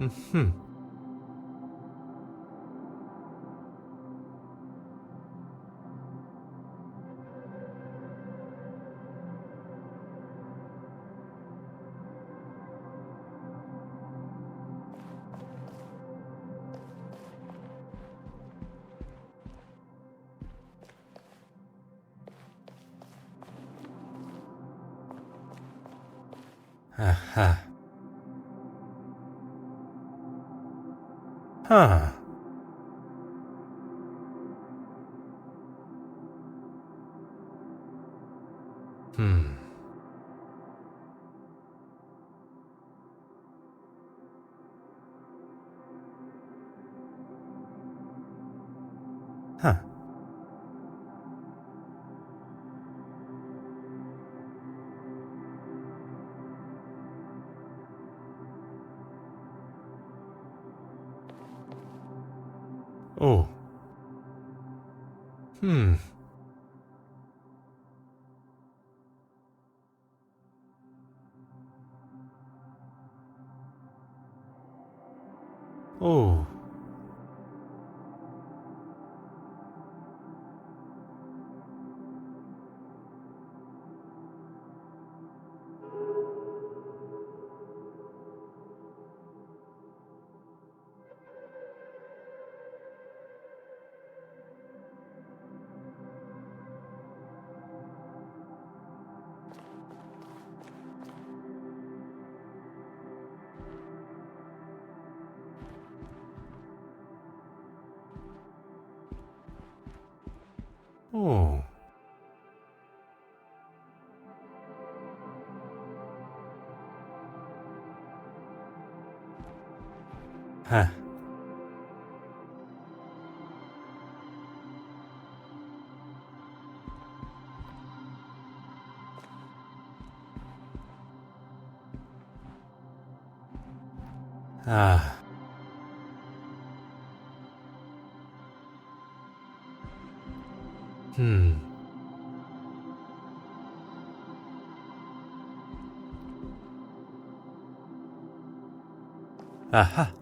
Hmm. Aha. Huh. Hmm. Huh. Oh. Hmm. Oh. Oh. Huh. Ah. Hmm. Aha.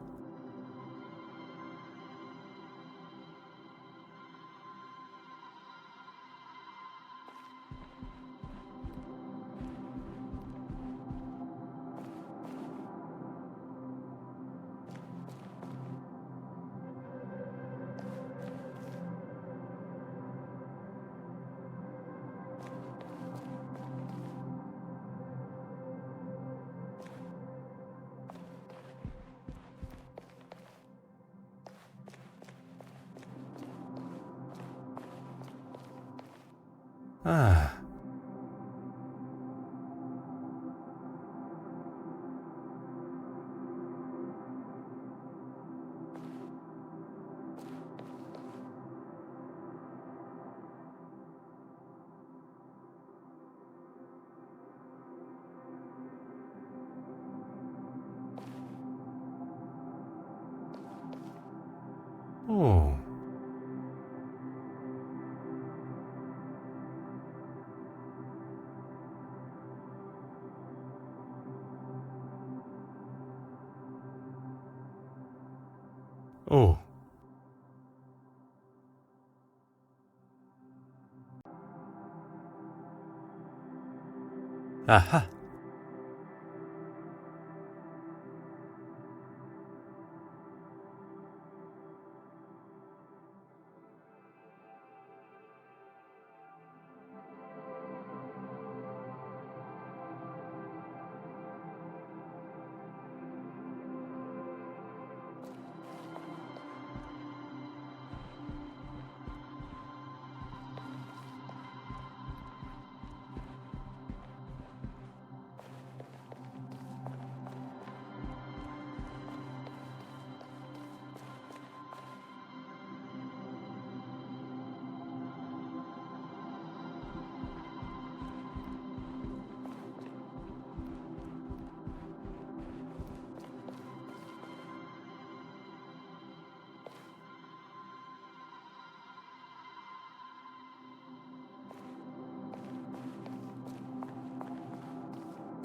Ah. Oh. Oh. Aha.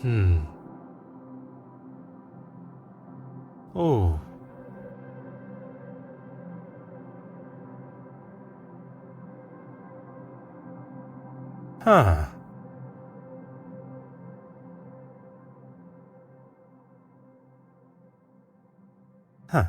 Hmm. Oh. Huh. Huh.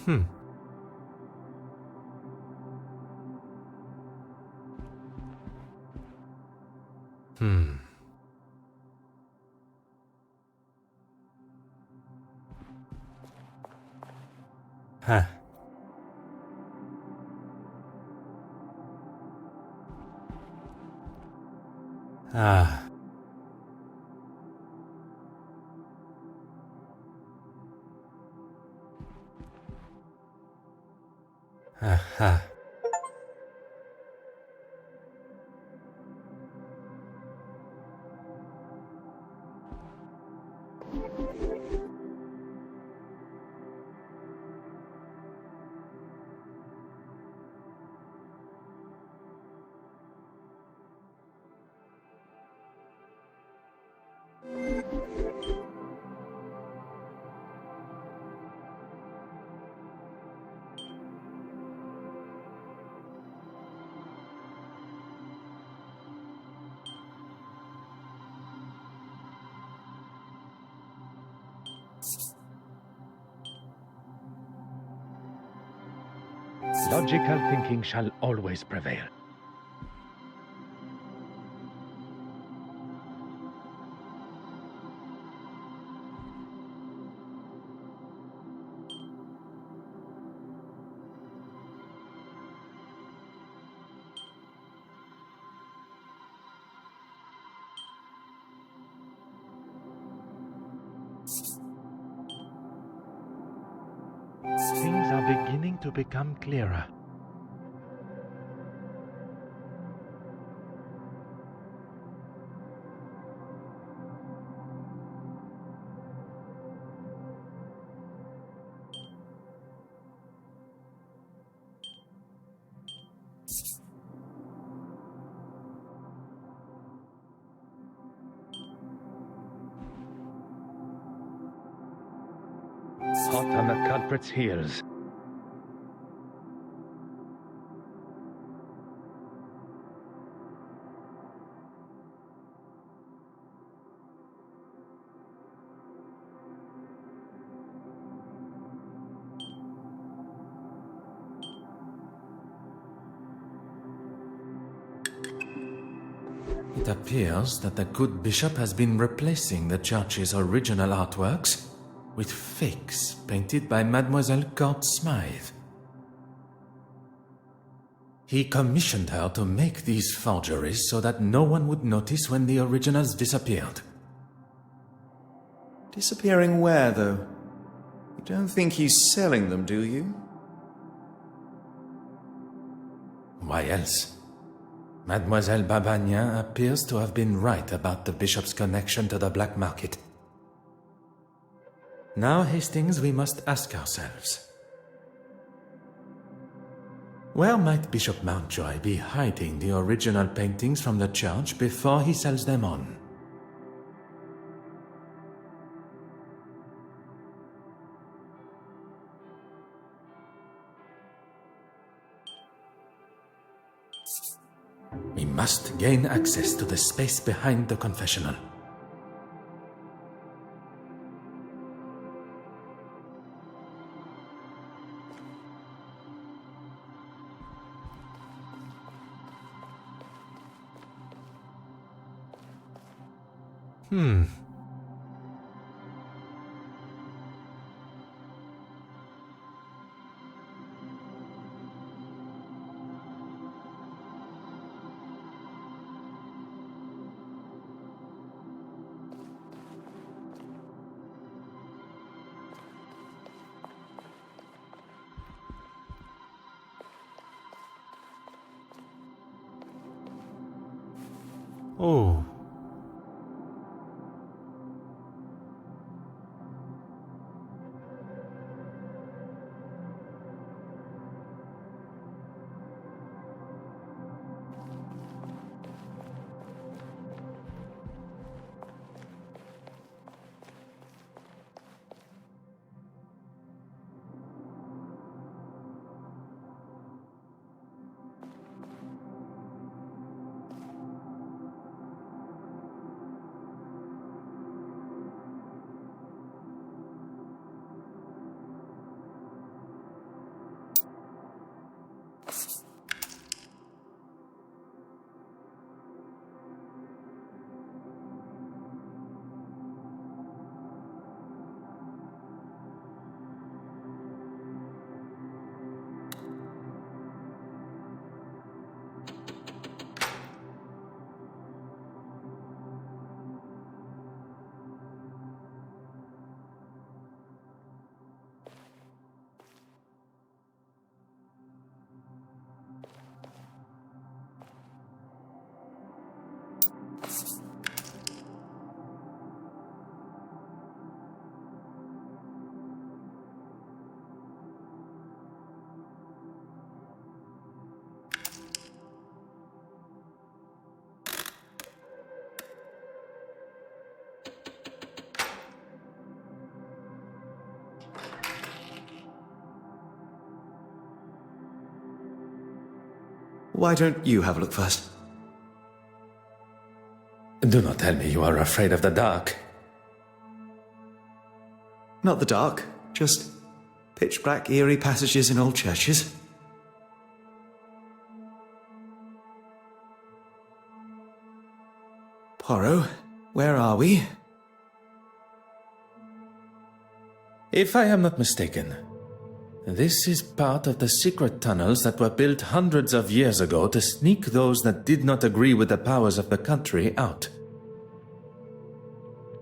Hmm. Hmm. Huh. Ah. Aha. Logical thinking shall always prevail. Things are beginning to become clearer. Hot on the culprit's heels. It appears that the good bishop has been replacing the church's original artworks with fakes painted by Mademoiselle Court Smythe. He commissioned her to make these forgeries so that no one would notice when the originals disappeared. Disappearing where, though? You don't think he's selling them, do you? Why else? Mademoiselle Babagnan appears to have been right about the bishop's connection to the black market. Now, Hastings, we must ask ourselves, where might Bishop Mountjoy be hiding the original paintings from the church before he sells them on? We must gain access to the space behind the confessional. Oh. Why don't you have a look first? Do not tell me you are afraid of the dark. Not the dark, just pitch black, eerie passages in old churches. Poirot, where are we? If I am not mistaken, this is part of the secret tunnels that were built hundreds of years ago to sneak those that did not agree with the powers of the country out.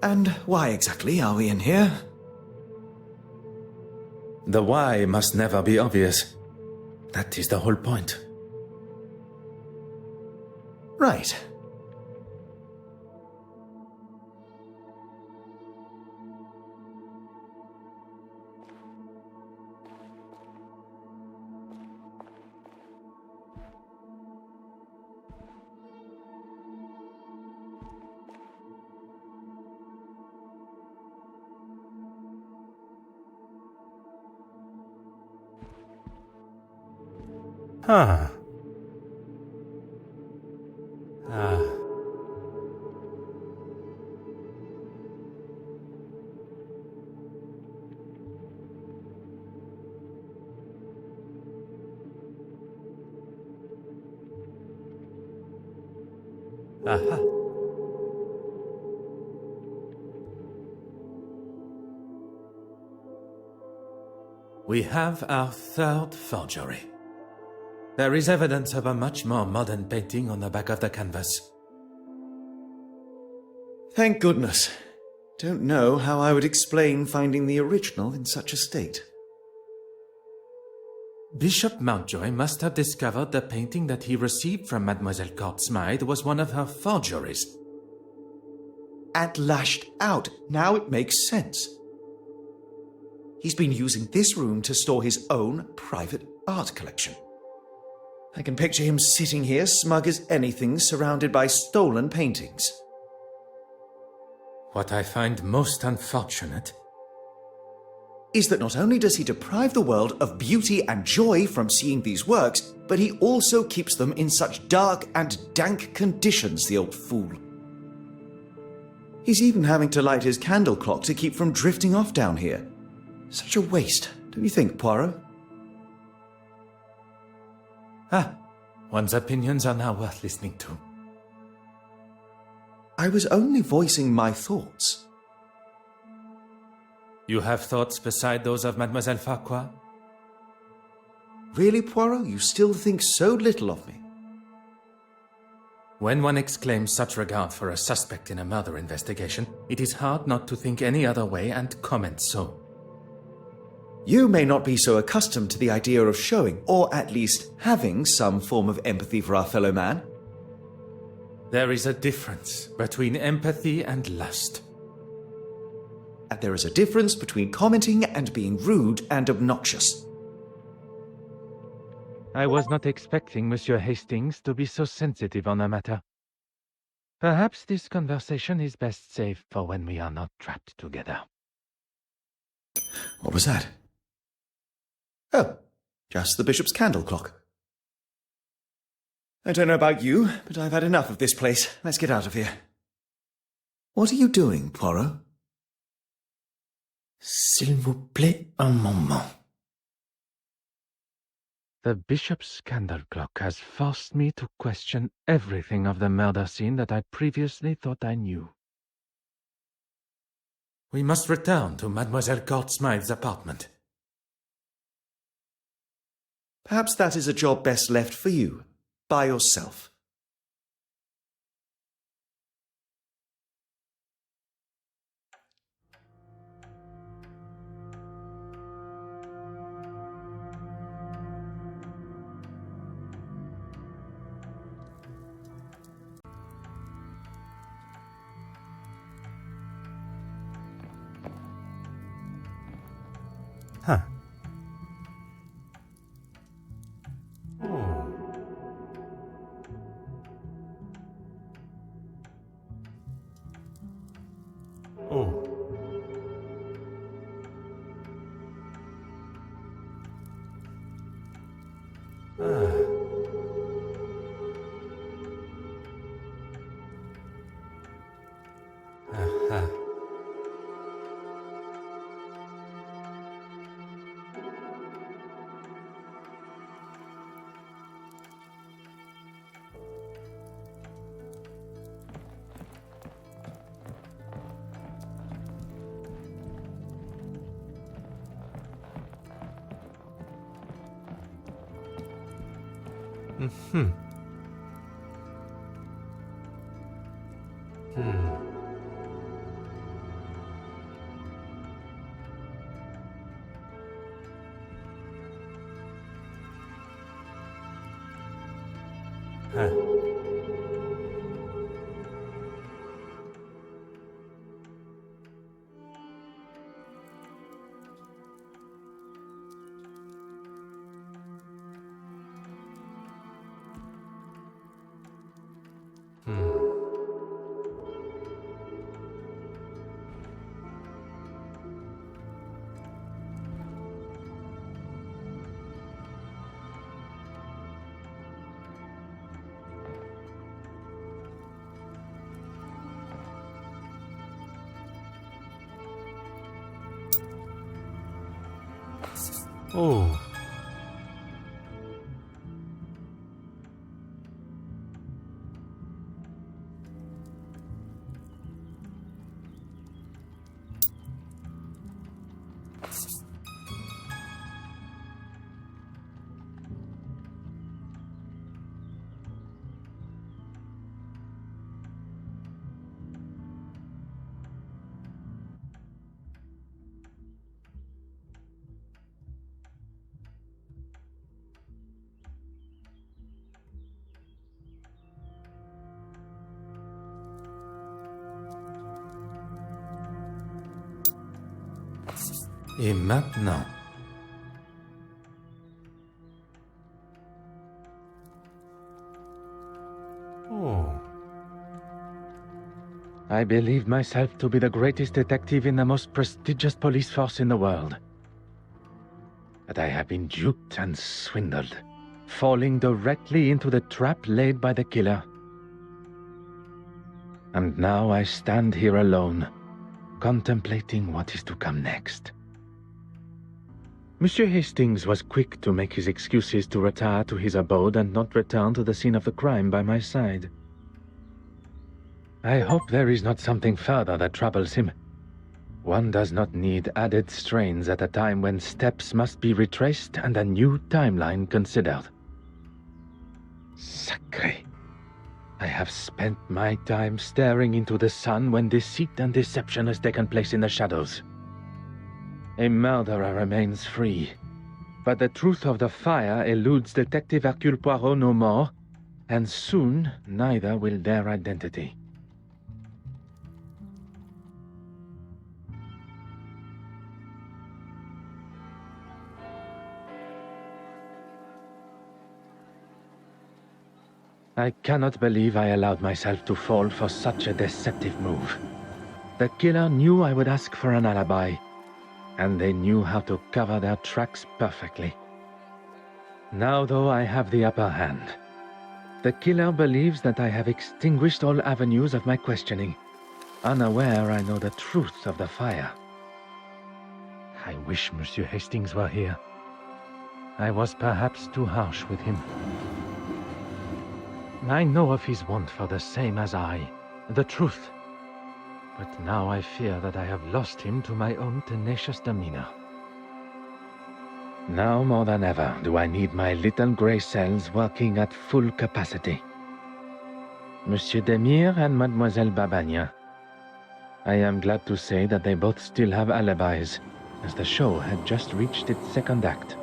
And why exactly are we in here? The why must never be obvious. That is the whole point. Right. Huh. Ah. Aha. We have our third forgery. There is evidence of a much more modern painting on the back of the canvas. Thank goodness. Don't know how I would explain finding the original in such a state. Bishop Mountjoy must have discovered the painting that he received from Mademoiselle Courtsmythe was one of her forgeries. And lashed out. Now it makes sense. He's been using this room to store his own private art collection. I can picture him sitting here, smug as anything, surrounded by stolen paintings. What I find most unfortunate is that not only does he deprive the world of beauty and joy from seeing these works, but he also keeps them in such dark and dank conditions, the old fool. He's even having to light his candle clock to keep from drifting off down here. Such a waste, don't you think, Poirot? One's opinions are now worth listening to. I was only voicing my thoughts. You have thoughts beside those of Mademoiselle Farquhar? Really, Poirot? You still think so little of me? When one exclaims such regard for a suspect in a murder investigation, it is hard not to think any other way and comment so. You may not be so accustomed to the idea of showing, or at least having, some form of empathy for our fellow man. There is a difference between empathy and lust. And there is a difference between commenting and being rude and obnoxious. I was not expecting Monsieur Hastings to be so sensitive on the matter. Perhaps this conversation is best saved for when we are not trapped together. What was that? Oh, just the bishop's candle clock. I don't know about you, but I've had enough of this place. Let's get out of here. What are you doing, Poirot? S'il vous plaît, un moment. The bishop's candle clock has forced me to question everything of the murder scene that I previously thought I knew. We must return to Mademoiselle Court-Smythe's apartment. Perhaps that is a job best left for you, by yourself. Huh. Oh. Aha. Hmm. Huh. Oh. Et maintenant? Oh. I believe myself to be the greatest detective in the most prestigious police force in the world. But I have been duped and swindled, falling directly into the trap laid by the killer. And now I stand here alone, contemplating what is to come next. Monsieur Hastings was quick to make his excuses to retire to his abode and not return to the scene of the crime by my side. I hope there is not something further that troubles him. One does not need added strains at a time when steps must be retraced and a new timeline considered. Sacré! I have spent my time staring into the sun when deceit and deception has taken place in the shadows. A murderer remains free, but the truth of the fire eludes Detective Hercule Poirot no more, and soon neither will their identity. I cannot believe I allowed myself to fall for such a deceptive move. The killer knew I would ask for an alibi, and they knew how to cover their tracks perfectly. Now, though, I have the upper hand. The killer believes that I have extinguished all avenues of my questioning, unaware I know the truth of the fire. I wish Monsieur Hastings were here. I was perhaps too harsh with him. I know of his want for the same as I, the truth. But now I fear that I have lost him to my own tenacious demeanor. Now more than ever do I need my little grey cells working at full capacity. Monsieur Demire and Mademoiselle Babagna. I am glad to say that they both still have alibis, as the show had just reached its second act.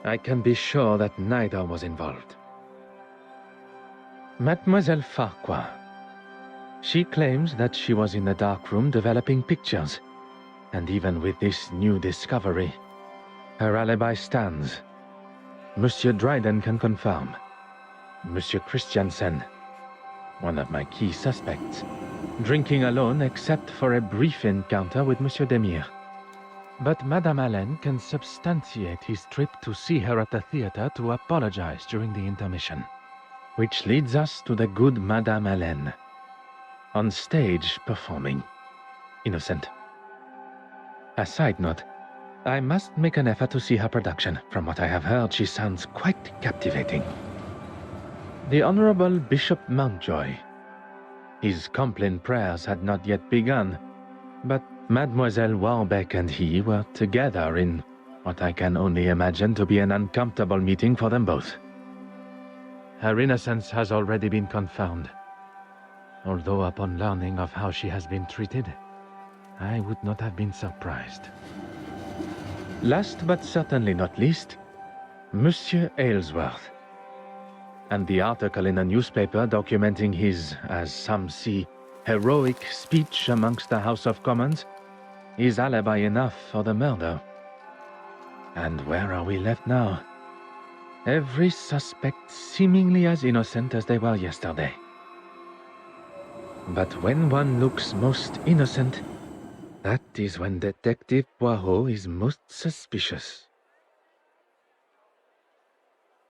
I can be sure that neither was involved. Mademoiselle Farquhar. She claims that she was in the dark room developing pictures, and even with this new discovery, her alibi stands. Monsieur Dryden can confirm. Monsieur Christiansen, one of my key suspects, drinking alone except for a brief encounter with Monsieur Demire. But Madame Allen can substantiate his trip to see her at the theater to apologize during the intermission. Which leads us to the good Madame Allen, on stage performing. Innocent. A side note, I must make an effort to see her production. From what I have heard, she sounds quite captivating. The Honorable Bishop Mountjoy. His Compline prayers had not yet begun, but Mademoiselle Warbeck and he were together in what I can only imagine to be an uncomfortable meeting for them both. Her innocence has already been confirmed, although upon learning of how she has been treated, I would not have been surprised. Last but certainly not least, Monsieur Aylesworth, and the article in the newspaper documenting his, as some see, heroic speech amongst the House of Commons is alibi enough for the murder. And where are we left now? Every suspect seemingly as innocent as they were yesterday. But when one looks most innocent, that is when Detective Poirot is most suspicious.